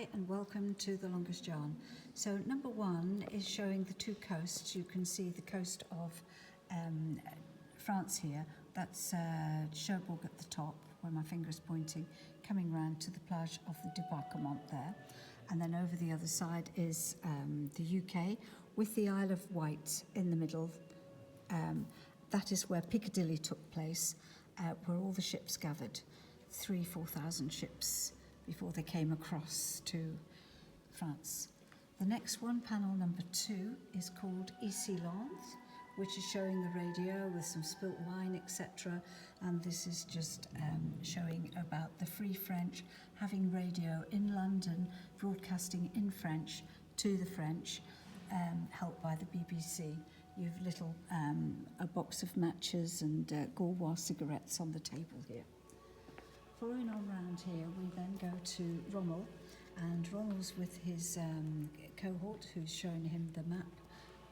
Hi and welcome to The Longest Yarn. So number one is showing the two coasts. You can see the coast of France here. That's Cherbourg at the top, where my finger's pointing, coming round to the plage of the Débarquement there. And then over the other side is the UK with the Isle of Wight in the middle. That is where Piccadilly took place, where all the ships gathered, 4,000 ships before they came across to France. The next one, panel number 2, is called Thé Longest, which is showing the radio with some spilt wine, etc. And this is just showing about the Free French having radio in London, broadcasting in French to the French, helped by the BBC. You've a box of matches and Gaulois cigarettes on the table here. Following on round here, we then go to Rommel, and Rommel's with his cohort, who's showing him the map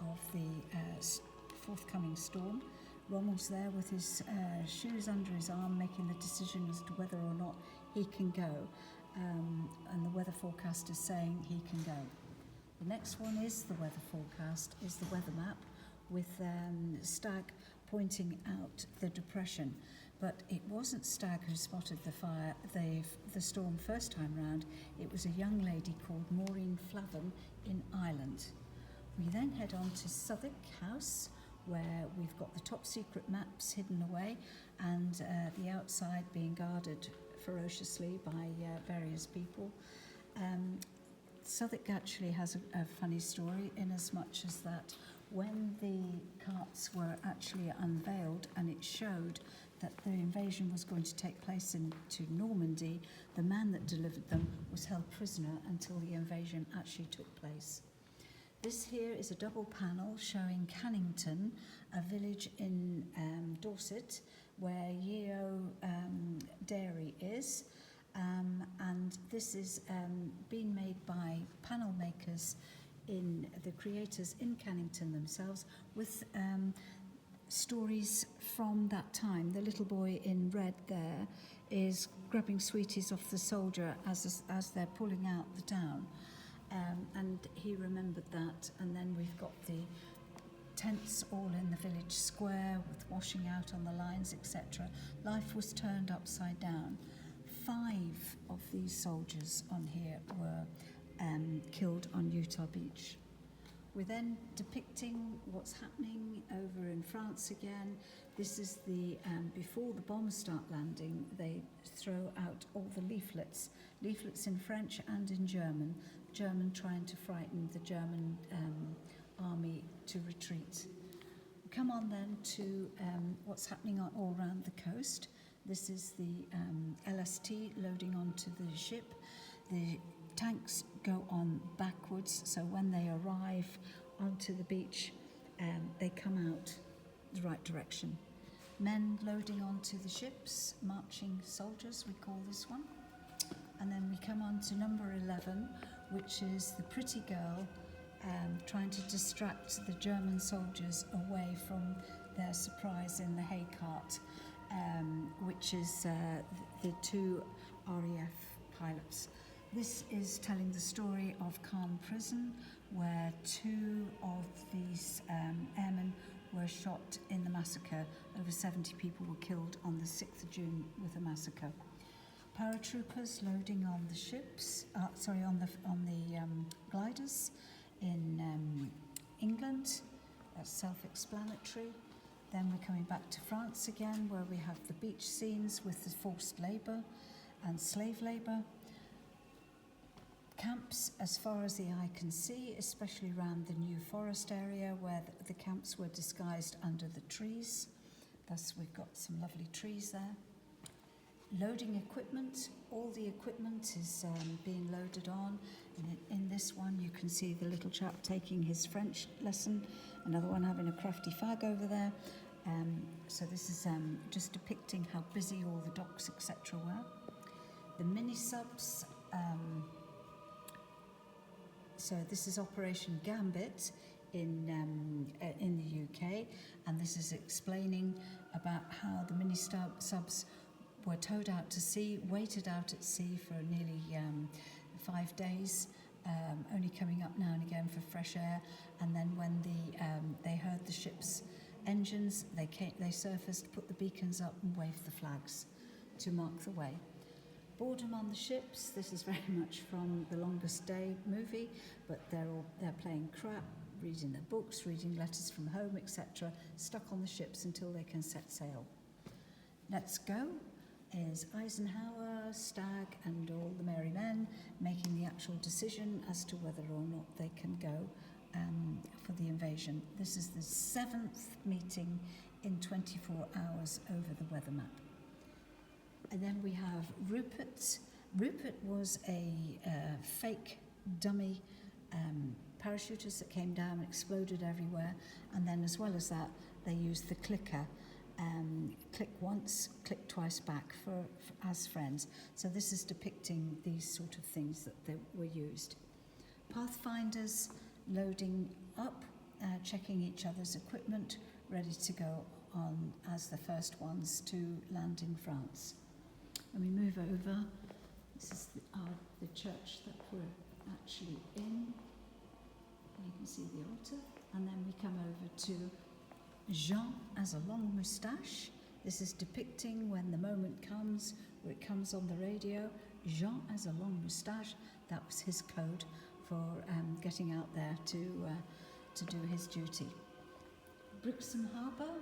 of the forthcoming storm. Rommel's there with his shoes under his arm, making the decision as to whether or not he can go, and the weather forecast is saying he can go. The next one is the weather forecast, is the weather map, with Stag pointing out the depression. But it wasn't Stag who spotted the storm first time round. It was a young lady called Maureen Flavin in Ireland. We then head on to Southwark House, where we've got the top secret maps hidden away and the outside being guarded ferociously by various people. Southwark actually has a funny story, in as much as that when the carts were actually unveiled and it showed that the invasion was going to take place into Normandy, the man that delivered them was held prisoner until the invasion actually took place. This here is a double panel showing Cannington, a village in Dorset, where Yeo Dairy is. And this is being made by panel makers, the creators in Cannington themselves, with stories from that time. The little boy in red there is grabbing sweeties off the soldier as they're pulling out the town, and he remembered that. And then we've got the tents all in the village square with washing out on the lines, etc. Life was turned upside down. 5 of these soldiers on here were killed on Utah Beach. We're then depicting what's happening over in France again. This is the before the bombs start landing, they throw out all the leaflets in French and in German trying to frighten the German army to retreat. We come on then to what's happening all around the coast. This is the LST loading onto the ship. The tanks go on backwards, so when they arrive onto the beach, they come out the right direction. Men loading onto the ships, marching soldiers, we call this one. And then we come on to number 11, which is the pretty girl trying to distract the German soldiers away from their surprise in the hay cart, which is the 2 RAF pilots. This is telling the story of Caen Prison, where 2 of these airmen were shot in the massacre. Over 70 people were killed on the 6th of June with a massacre. Paratroopers loading on the ships, on the gliders in England. That's self-explanatory. Then we're coming back to France again, where we have the beach scenes with the forced labour and slave labour. Camps as far as the eye can see, especially around the New Forest area, where the camps were disguised under the trees. Thus we've got some lovely trees there. Loading equipment, all the equipment is being loaded on. In this one you can see the little chap taking his French lesson, another one having a crafty fag over there. So this is just depicting how busy all the docks, etc. were. The mini-subs, so this is Operation Gambit in the UK, and this is explaining about how the mini-subs were towed out to sea, waited out at sea for nearly 5 days, only coming up now and again for fresh air. And then when they heard the ship's engines, they surfaced, put the beacons up and waved the flags to mark the way. Boredom on the ships, this is very much from the Longest Day movie, but they're playing crap, reading their books, reading letters from home, etc., stuck on the ships until they can set sail. Let's Go is Eisenhower, Stagg and all the merry men making the actual decision as to whether or not they can go for the invasion. This is the 7th meeting in 24 hours over the weather map. And then we have Rupert. Rupert was a fake dummy parachutist that came down and exploded everywhere. And then as well as that, they used the clicker. Click once, click twice back for as friends. So this is depicting these sort of things that were used. Pathfinders loading up, checking each other's equipment, ready to go on as the first ones to land in France. And we move over. This is the church that we're actually in. And you can see the altar. And then we come over to Jean as a long moustache. This is depicting when the moment comes, where it comes on the radio. Jean as a long moustache, that was his code for getting out there to do his duty. Brixham Harbour,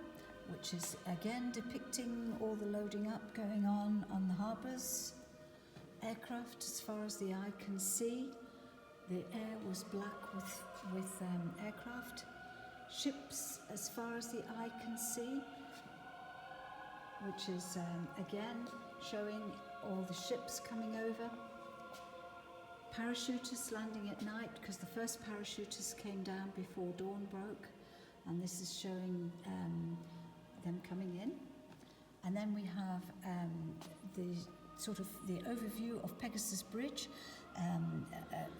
which is again depicting all the loading up going on the harbours. Aircraft as far as the eye can see. The air was black with aircraft. Ships as far as the eye can see, which is again showing all the ships coming over. Parachutists landing at night, because the first parachutists came down before dawn broke, and this is showing them coming in. And then we have the overview of Pegasus Bridge,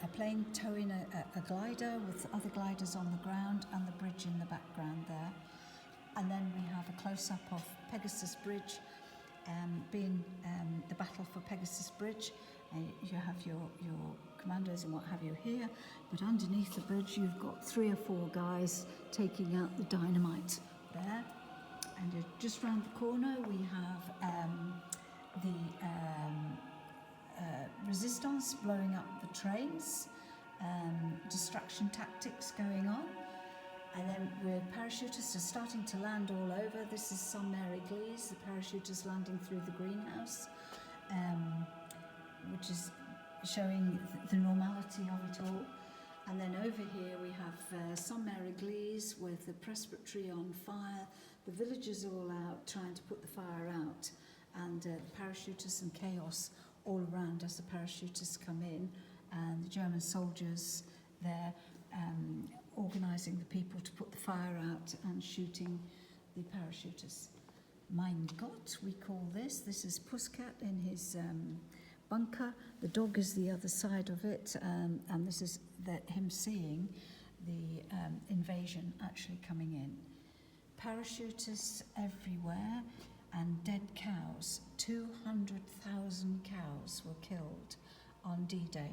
a plane towing a glider with other gliders on the ground and the bridge in the background there. And then we have a close-up of Pegasus Bridge being the battle for Pegasus Bridge. You have your commandos and what have you here, but underneath the bridge you've got 3 or 4 guys taking out the dynamite there. And just round the corner we have the resistance blowing up the trains, distraction tactics going on. And then where parachutists are starting to land all over. This is Some Mary Glees, the parachutists landing through the greenhouse, which is showing the normality of it all. And then over here we have Some Mary Glees with the presbytery on fire, the villagers all out trying to put the fire out, and the parachutists and chaos all around as the parachutists come in, and the German soldiers there organising the people to put the fire out and shooting the parachutists. Mein Gott, we call this. This is Puskat in his bunker. The dog is the other side of it, and this is him seeing the invasion actually coming in. Parachutists everywhere and dead cows. 200,000 cows were killed on D-Day.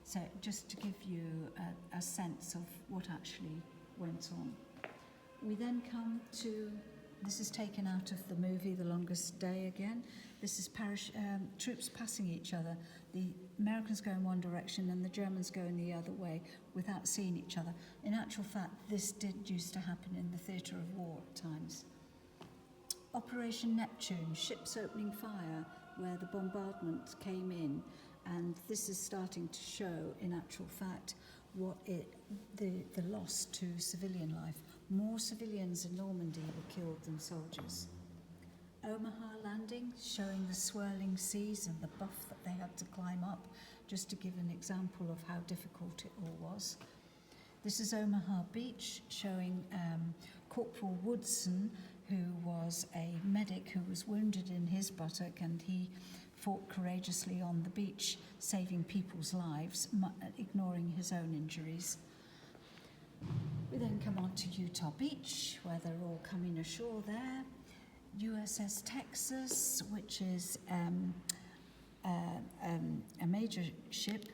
So just to give you a sense of what actually went on. We then come to, this is taken out of the movie The Longest Day again. This is troops passing each other. The Americans go in one direction and the Germans go in the other way without seeing each other. In actual fact, this did used to happen in the theatre of war at times. Operation Neptune, ships opening fire, where the bombardment came in. And this is starting to show, in actual fact, the loss to civilian life. More civilians in Normandy were killed than soldiers. Omaha landing, showing the swirling seas and the buff that they had to climb up, just to give an example of how difficult it all was. This is Omaha Beach, showing Corporal Woodson, who was a medic who was wounded in his buttock, and he fought courageously on the beach, saving people's lives, ignoring his own injuries. We then come on to Utah Beach, where they're all coming ashore there. USS Texas, which is a major ship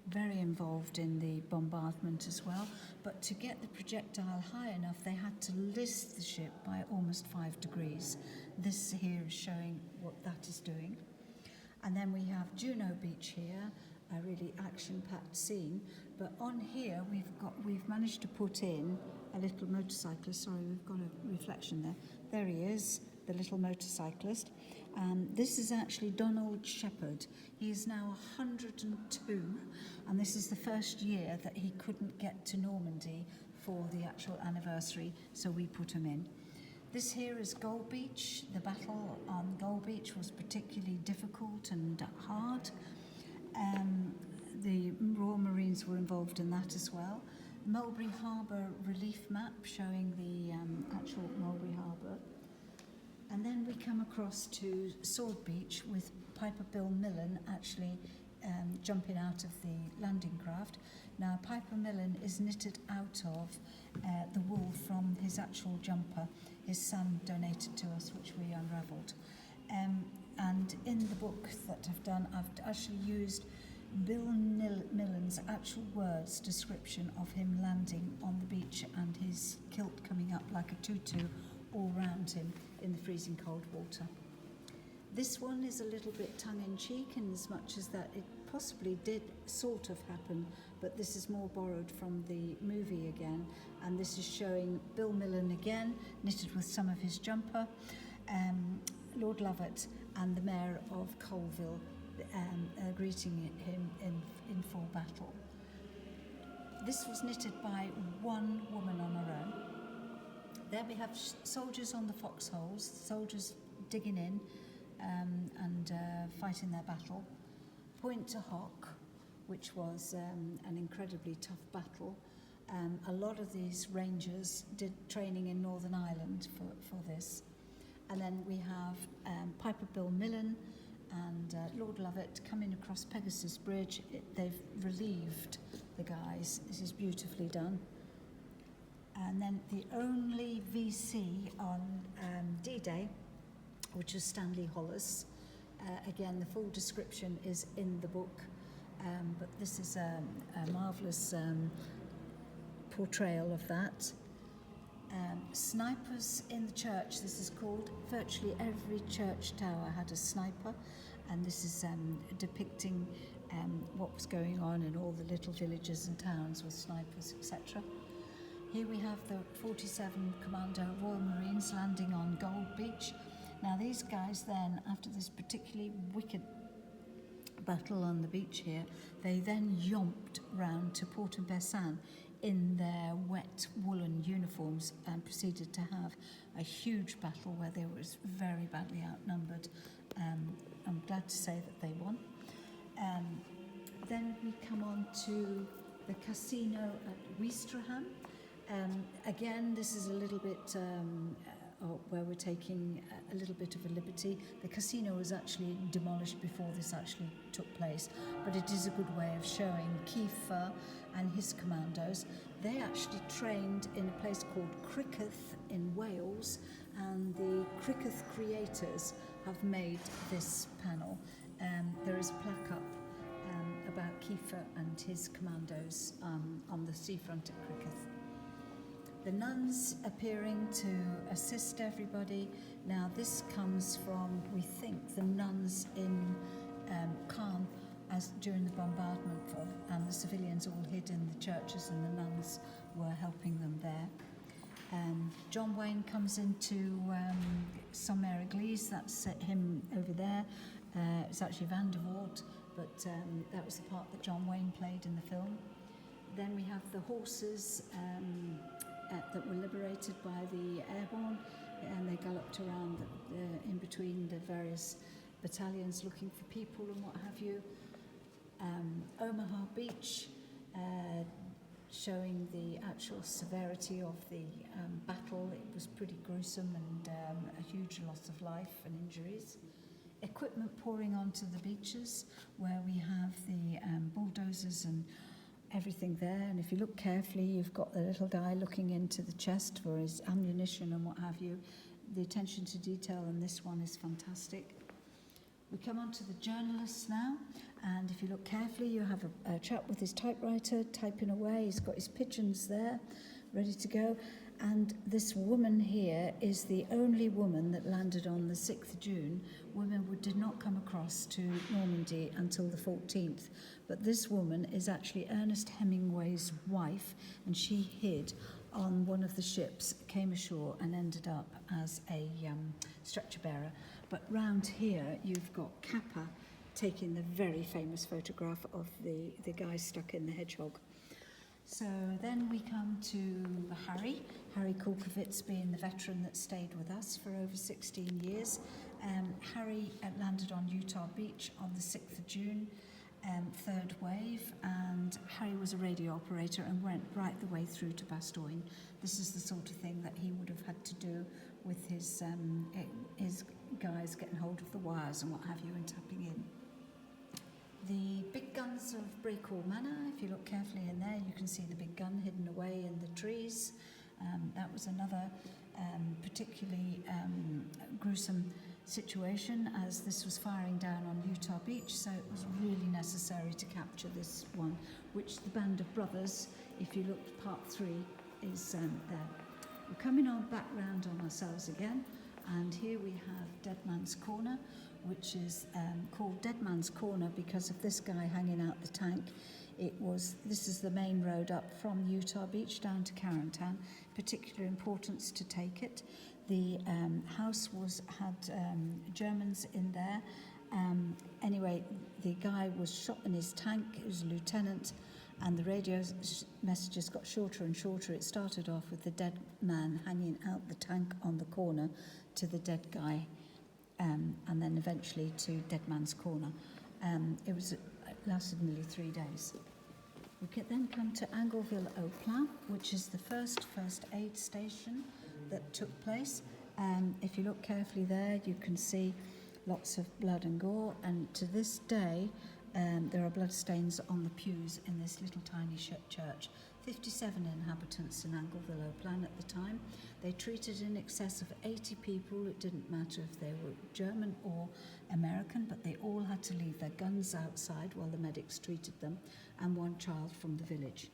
very involved in the bombardment as well. But to get the projectile high enough, they had to lift the ship by almost 5 degrees. This here is showing what that is doing. And then we have Juno Beach here, a really action-packed scene. But on here, we've managed to put in a little motorcyclist. Sorry, we've got a reflection there. There he is, the little motorcyclist. This is actually Donald Shepherd. He is now 102, and this is the first year that he couldn't get to Normandy for the actual anniversary, so we put him in. This here is Gold Beach. The battle on Gold Beach was particularly difficult and hard. The Royal Marines were involved in that as well. Mulberry Harbour relief map showing the actual Mulberry Harbour. And then we come across to Sword Beach with Piper Bill Millen actually jumping out of the landing craft. Now, Piper Millen is knitted out of the wool from his actual jumper his son donated to us, which we unravelled. And in the book that I've done, I've actually used Bill Millen's actual words description of him landing on the beach and his kilt coming up like a tutu all round him in the freezing cold water. This one is a little bit tongue-in-cheek in as much as that it possibly did sort of happen, but this is more borrowed from the movie again, and this is showing Bill Millen again, knitted with some of his jumper, Lord Lovat and the Mayor of Colville greeting him in full battle. This was knitted by one woman on her own. There we have soldiers on the foxholes, soldiers digging in and fighting their battle. Point to Hock, which was an incredibly tough battle. A lot of these rangers did training in Northern Ireland for this. And then we have Piper Bill Millen and Lord Lovat coming across Pegasus Bridge. They've relieved the guys. This is beautifully done. And then the only VC on D-Day, which is Stanley Hollis. Again, the full description is in the book, but this is a marvellous portrayal of that. Snipers in the church, this is called. Virtually every church tower had a sniper, and this is depicting what was going on in all the little villages and towns with snipers, etc. Here we have the 47 Commando Royal Marines landing on Gold Beach. Now these guys then, after this particularly wicked battle on the beach here, they then yomped round to Port-en-Bessin in their wet woolen uniforms and proceeded to have a huge battle where they were very badly outnumbered. I'm glad to say that they won. Then we come on to the casino at Ouistreham. Again, this is a little bit where we're taking a little bit of a liberty. The casino was actually demolished before this actually took place, but it is a good way of showing Kiefer and his commandos. They actually trained in a place called Crickeith in Wales, and the Crickeith creators have made this panel. There is a plaque up about Kiefer and his commandos on the seafront at Crickeith. The nuns appearing to assist everybody. Now this comes from, we think, the nuns in Caen as during the bombardment, and the civilians all hid in the churches and the nuns were helping them there. John Wayne comes into Sommer-Église, that's him over there. It's actually Van der Voort, but that was the part that John Wayne played in the film. Then we have the horses that were liberated by the airborne, and they galloped around in between the various battalions looking for people and what have you. Omaha Beach, showing the actual severity of the battle. It was pretty gruesome and a huge loss of life and injuries. Equipment pouring onto the beaches where we have the bulldozers and everything there, and if you look carefully, you've got the little guy looking into the chest for his ammunition and what have you. The attention to detail in this one is fantastic. We come on to the journalists now, And if you look carefully, you have a chap with his typewriter typing away. He's got his pigeons there, ready to go. And this woman here is the only woman that landed on the 6th of June. Women did not come across to Normandy until the 14th. But this woman is actually Ernest Hemingway's wife, and she hid on one of the ships, came ashore and ended up as a stretcher bearer. But round here, you've got Kappa taking the very famous photograph of the guy stuck in the hedgehog. So then we come to Harry Kulkowitz, being the veteran that stayed with us for over 16 years. Harry landed on Utah Beach on the 6th of June, third wave, and Harry was a radio operator and went right the way through to Bastogne. This is the sort of thing that he would have had to do with his guys getting hold of the wires and what have you and tapping in. The big guns of Breakhall Manor, if you look carefully in there, you can see the big gun hidden away in the trees. That was another particularly gruesome situation, as this was firing down on Utah Beach, so it was really necessary to capture this one, which the Band of Brothers, if you look part 3, is there. We're coming on back round on ourselves again, and here we have Dead Man's Corner, which is called Dead Man's Corner because of this guy hanging out the tank. This is the main road up from Utah Beach down to Carentan. Particular importance to take it. The house had Germans in there. Anyway, the guy was shot in his tank. He was a lieutenant, and the radio messages got shorter and shorter. It started off with the dead man hanging out the tank on the corner to the dead guy, and then eventually to Dead Man's Corner. It lasted nearly 3 days. We could then come to Angleville-au-Plain, which is the first aid station that took place. If you look carefully there, you can see lots of blood and gore, and to this day there are blood stains on the pews in this little tiny church. 57 inhabitants in Angleville-au-Plain at the time. They treated in excess of 80 people. It didn't matter if they were German or American, but they all had to leave their guns outside while the medics treated them, and one child from the village.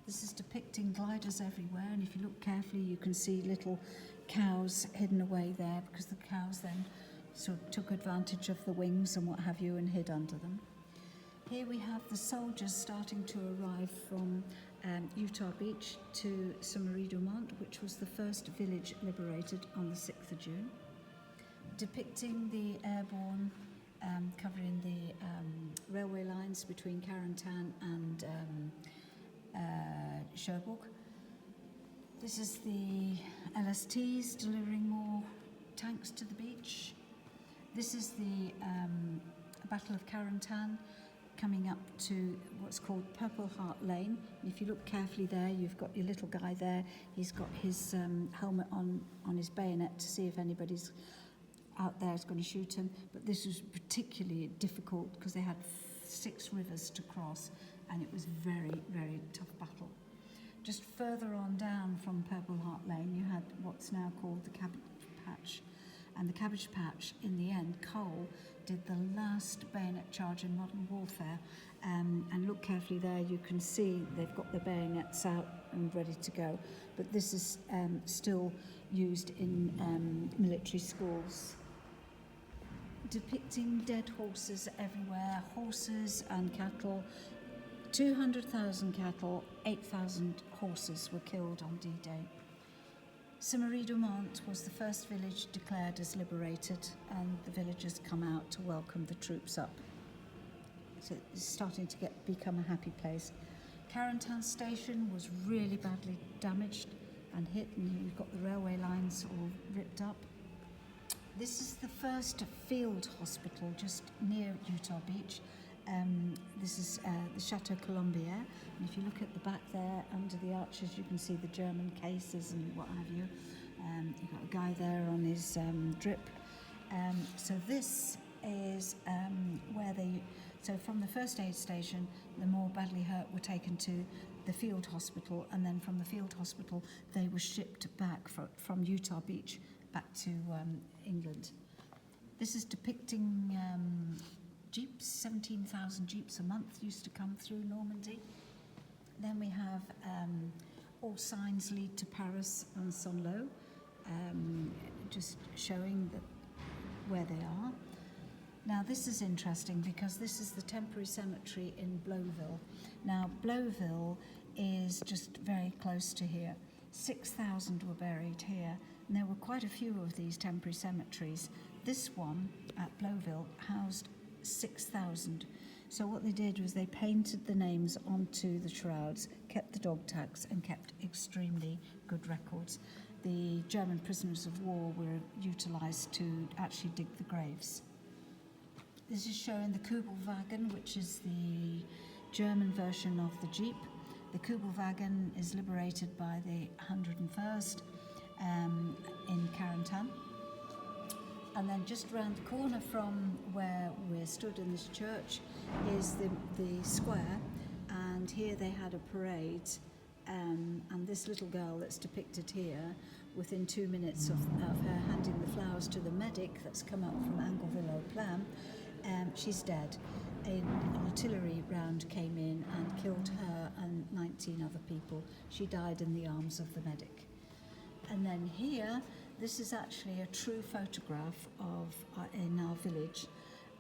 This is depicting gliders everywhere, and if you look carefully, you can see little cows hidden away there, because the cows then sort of took advantage of the wings and what have you and hid under them. Here we have the soldiers starting to arrive from Utah Beach to Saint-Marie-du-Mont, which was the first village liberated on the 6th of June, depicting the airborne covering the railway lines between Carentan and Cherbourg. This is the LSTs delivering more tanks to the beach. This is the Battle of Carentan, coming up to what's called Purple Heart Lane. And if you look carefully there, you've got your little guy there. He's got his helmet on his bayonet to see if anybody's out there is going to shoot him. But this was particularly difficult because they had 6 rivers to cross, and it was very, very tough battle. Just further on down from Purple Heart Lane, you had what's now called the Cabbage Patch. And the Cabbage Patch, in the end, Cole did the last bayonet charge in modern warfare. And look carefully there, you can see they've got the bayonets out and ready to go. But this is still used in military schools. Depicting dead horses everywhere, horses and cattle. 200,000 cattle, 8,000 horses were killed on D-Day. Saint-Marie-du-Mont was the first village declared as liberated, and the villagers come out to welcome the troops up. So it's starting to become a happy place. Carentan station was really badly damaged and hit, and you've got the railway lines all ripped up. This is the first field hospital just near Utah Beach. This is the Chateau Colombier, and if you look at the back there under the arches, you can see the German cases and what have you. You've got a guy there on his drip. So this is so from the first aid station, the more badly hurt were taken to the field hospital, and then from the field hospital they were shipped back from Utah Beach back to England. This is depicting jeeps, 17,000 jeeps a month used to come through Normandy. Then we have all signs lead to Paris and Saint-Lô, just showing that where they are. Now this is interesting because this is the temporary cemetery in Blowville. Now Blowville is just very close to here. 6,000 were buried here, and there were quite a few of these temporary cemeteries. This one at Blowville housed 6,000. So what they did was they painted the names onto the shrouds, kept the dog tags, and kept extremely good records. The German prisoners of war were utilised to actually dig the graves. This is showing the Kubelwagen, which is the German version of the Jeep. The Kubelwagen is liberated by the 101st in Carentan. And then just around the corner from where we're stood in this church is the square, and here they had a parade, and this little girl that's depicted here, within 2 minutes of her handing the flowers to the medic that's come up from Angleville-au-Plan, she's dead. An artillery round came in and killed her and 19 other people. She died in the arms of the medic. And then here, this is actually a true photograph of in our village.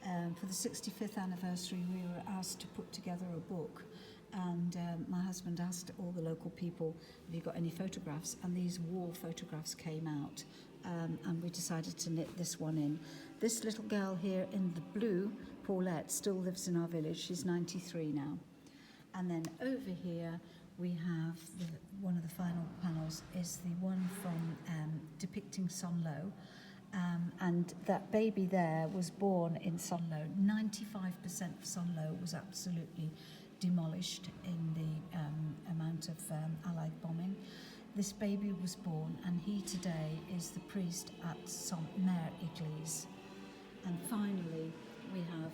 For the 65th anniversary, we were asked to put together a book, and my husband asked all the local people, have you got any photographs? And these war photographs came out, and we decided to knit this one in. This little girl here in the blue, Paulette, still lives in our village. She's 93 now. And then over here, we have one of the final panels is the one from depicting Saint-Lô, and that baby there was born in Saint-Lô. 95% of Saint-Lô was absolutely demolished in the amount of Allied bombing. This baby was born, and he today is the priest at Sainte-Mère Église. And finally, we have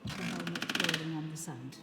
the helmet rolling on the sand.